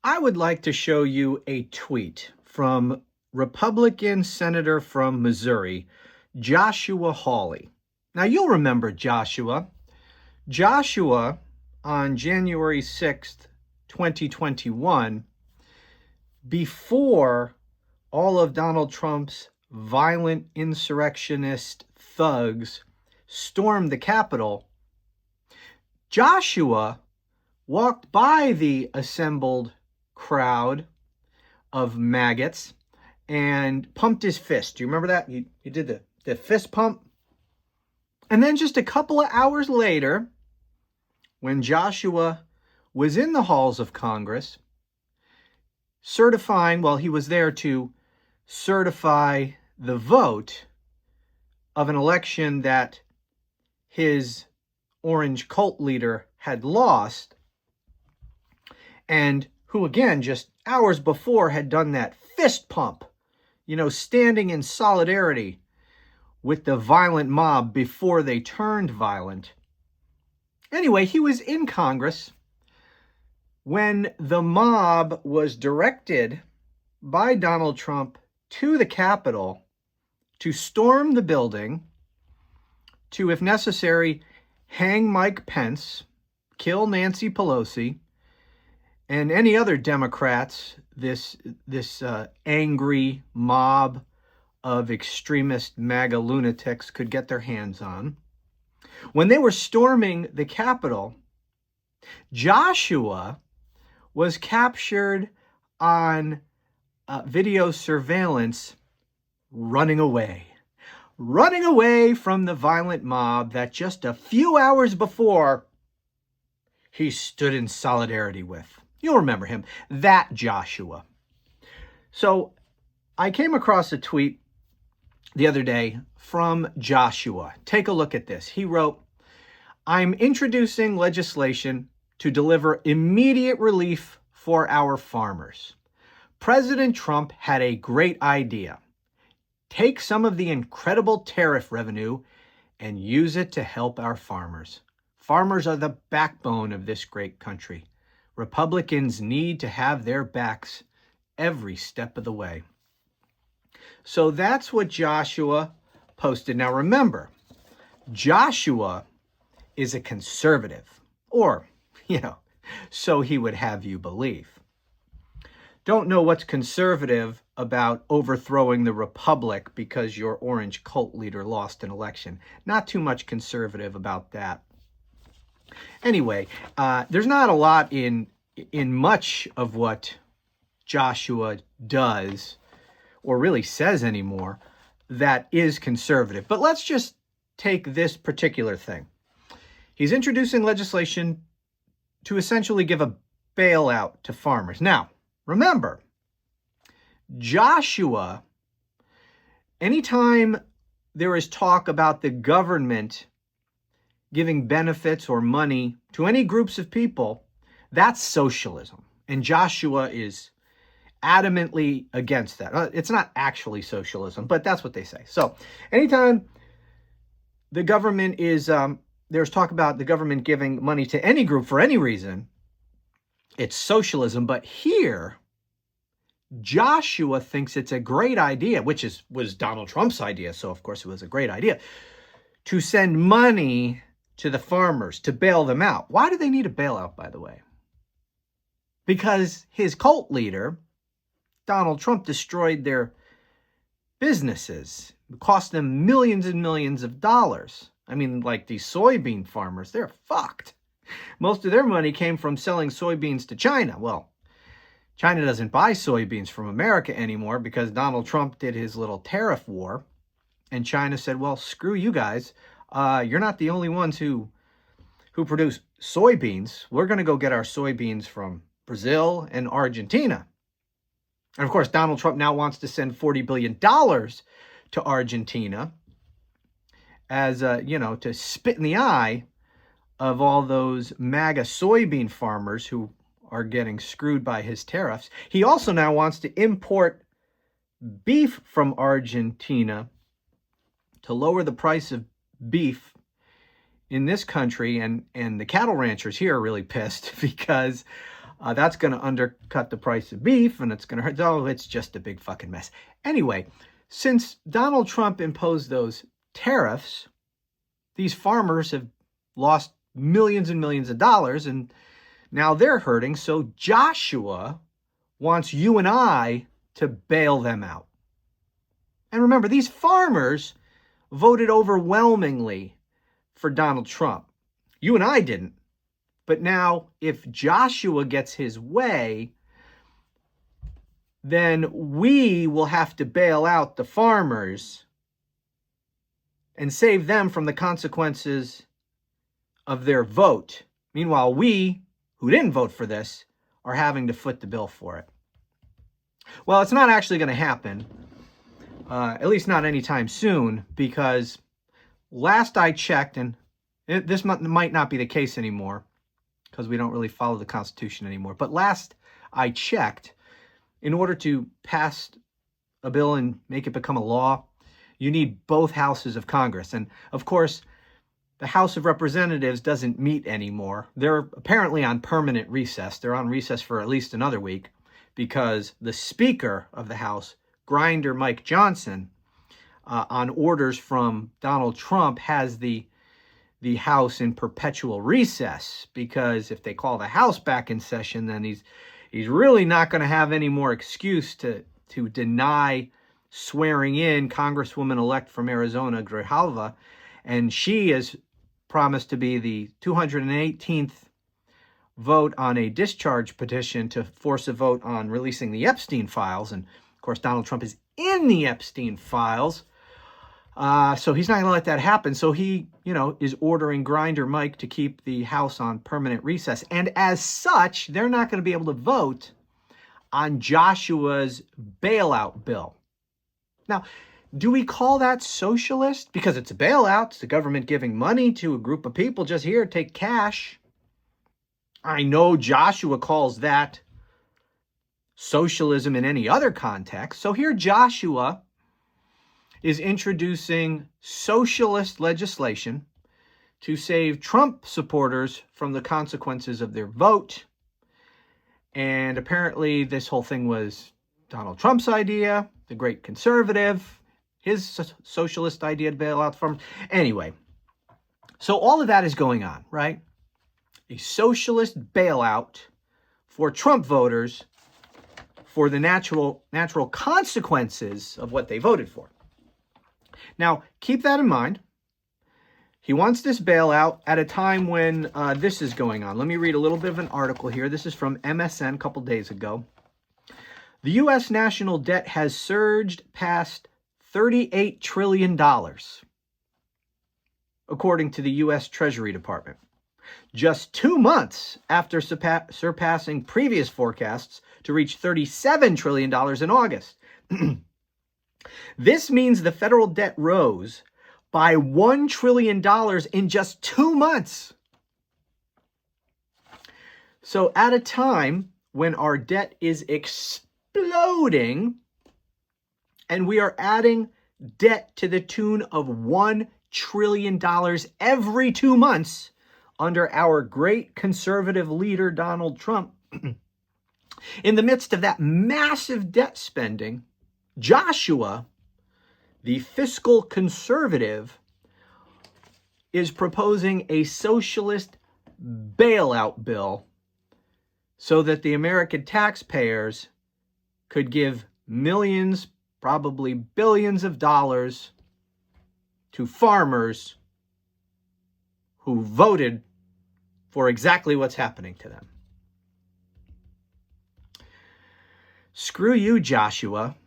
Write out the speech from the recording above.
I would like to show you a tweet from Republican Senator from Missouri, Joshua Hawley. Now, you'll remember Joshua. Joshua, on January 6th, 2021, before all of Donald Trump's violent insurrectionist thugs stormed the Capitol, Joshua walked by the assembled crowd of maggots and pumped his fist. Do you remember that? He did the fist pump. And then just a couple of hours later, when Joshua was in the halls of Congress, he was there to certify the vote of an election that his orange cult leader had lost, and who, again, just hours before had done that fist pump, standing in solidarity with the violent mob before they turned violent. Anyway, he was in Congress when the mob was directed by Donald Trump to the Capitol to storm the building, to, if necessary, hang Mike Pence, kill Nancy Pelosi, and any other Democrats this angry mob of extremist MAGA lunatics could get their hands on. When they were storming the Capitol, Joshua was captured on video surveillance running away from the violent mob that just a few hours before he stood in solidarity with. You'll remember him, that Joshua. So I came across a tweet the other day from Joshua. Take a look at this. He wrote, "I'm introducing legislation to deliver immediate relief for our farmers. President Trump had a great idea. Take some of the incredible tariff revenue and use it to help our farmers. Farmers are the backbone of this great country. Republicans need to have their backs every step of the way." So that's what Joshua posted. Now remember, Joshua is a conservative, or, so he would have you believe. Don't know what's conservative about overthrowing the republic because your orange cult leader lost an election. Not too much conservative about that. Anyway, there's not a lot in much of what Joshua does or really says anymore that is conservative. But let's just take this particular thing. He's introducing legislation to essentially give a bailout to farmers. Now, remember, Joshua, anytime there is talk about the government giving benefits or money to any groups of people, that's socialism. And Joshua is adamantly against that. It's not actually socialism, but that's what they say. So anytime the government is, there's talk about the government giving money to any group for any reason, it's socialism. But here, Joshua thinks it's a great idea, which was Donald Trump's idea, so of course it was a great idea, to send money to the farmers to bail them out. Why do they need a bailout, by the way? Because his cult leader, Donald Trump, destroyed their businesses. It cost them millions and millions of dollars. I mean, like these soybean farmers, they're fucked. Most of their money came from selling soybeans to China. Well, China doesn't buy soybeans from America anymore because Donald Trump did his little tariff war. And China said, well, screw you guys. You're not the only ones who produce soybeans. We're going to go get our soybeans from Brazil and Argentina. And of course, Donald Trump now wants to send $40 billion to Argentina as, to spit in the eye of all those MAGA soybean farmers who are getting screwed by his tariffs. He also now wants to import beef from Argentina to lower the price of beef in this country. And the cattle ranchers here are really pissed because That's going to undercut the price of beef, and it's going to hurt. Oh, it's just a big fucking mess. Anyway, since Donald Trump imposed those tariffs, these farmers have lost millions and millions of dollars, and now they're hurting. So Joshua wants you and I to bail them out. And remember, these farmers voted overwhelmingly for Donald Trump. You and I didn't. But now, if Joshua gets his way, then we will have to bail out the farmers and save them from the consequences of their vote. Meanwhile, we, who didn't vote for this, are having to foot the bill for it. Well, it's not actually going to happen, at least not anytime soon, because last I checked, and this might not be the case anymore, because we don't really follow the Constitution anymore. But last I checked, in order to pass a bill and make it become a law, you need both houses of Congress. And of course, the House of Representatives doesn't meet anymore. They're apparently on permanent recess. They're on recess for at least another week because the Speaker of the House, Grinder Mike Johnson, on orders from Donald Trump, has the House in perpetual recess, because if they call the House back in session, then he's really not going to have any more excuse to deny swearing in Congresswoman-elect from Arizona, Grijalva, and she has promised to be the 218th vote on a discharge petition to force a vote on releasing the Epstein files. And of course, Donald Trump is in the Epstein files. So he's not going to let that happen. So he, is ordering Grinder Mike to keep the House on permanent recess. And as such, they're not going to be able to vote on Joshua's bailout bill. Now, do we call that socialist? Because it's a bailout. It's the government giving money to a group of people. Just here, take cash. I know Joshua calls that socialism in any other context. So here Joshua is introducing socialist legislation to save Trump supporters from the consequences of their vote. And apparently this whole thing was Donald Trump's idea, the great conservative, his socialist idea to bail out from. Anyway, so all of that is going on, right? A socialist bailout for Trump voters for the natural consequences of what they voted for. Now, keep that in mind. He wants this bailout at a time when this is going on. Let me read a little bit of an article here. This is from MSN a couple days ago. The U.S. national debt has surged past $38 trillion, according to the U.S. Treasury Department, just 2 months after surpassing previous forecasts to reach $37 trillion in August. This means the federal debt rose by $1 trillion in just 2 months. So at a time when our debt is exploding and we are adding debt to the tune of $1 trillion every 2 months under our great conservative leader, Donald Trump, in the midst of that massive debt spending, Joshua, the fiscal conservative, is proposing a socialist bailout bill so that the American taxpayers could give millions, probably billions of dollars to farmers who voted for exactly what's happening to them. Screw you, Joshua.